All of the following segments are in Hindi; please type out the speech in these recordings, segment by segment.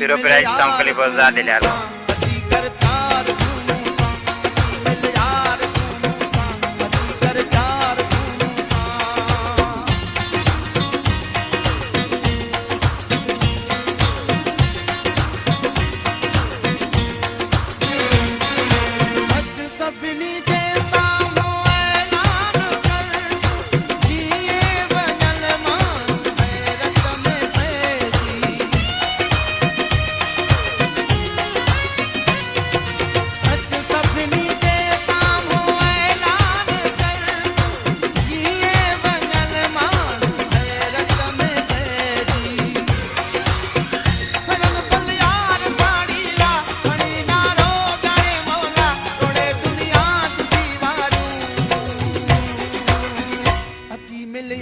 फिरो प्राइस संकली बजा दिल्यार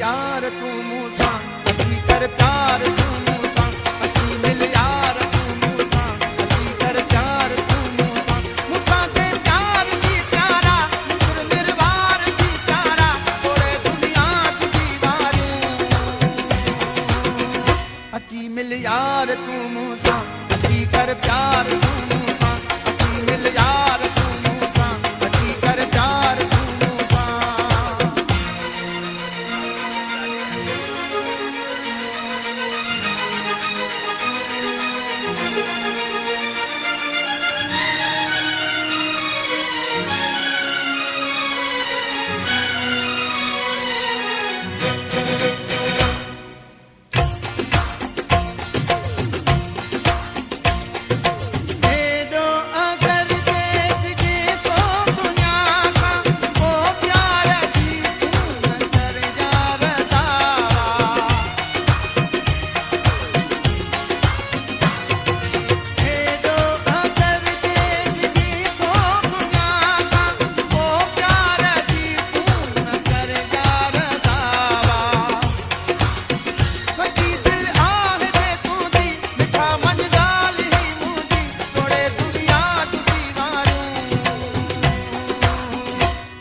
यार तू मूसा अची कर प्यार तू मूसा अची मिल यार तू मूसा अची कर प्यार तू मूसा मूसा के प्यार की प्यारा निर्वार की प्यारा थोड़े दुनिया की वारू अची मिल यार तू मूसा अची कर प्यार तू मूसा अची मिल यार तू मूसा अची कर प्यार तू मूसा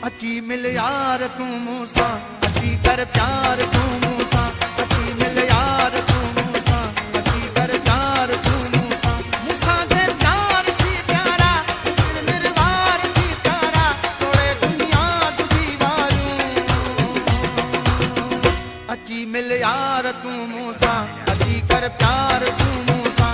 अची मिल यार तू मूसा अची कर प्यार तू मूसा अची मिल यार तू मूसा अची कर प्यार तू मूसा मूसा के प्यार की प्यारा निर्वार की प्यारा थोड़े दुनिया तुझी वारू अची मिल यार तू मूसा अची कर प्यार तू मूसा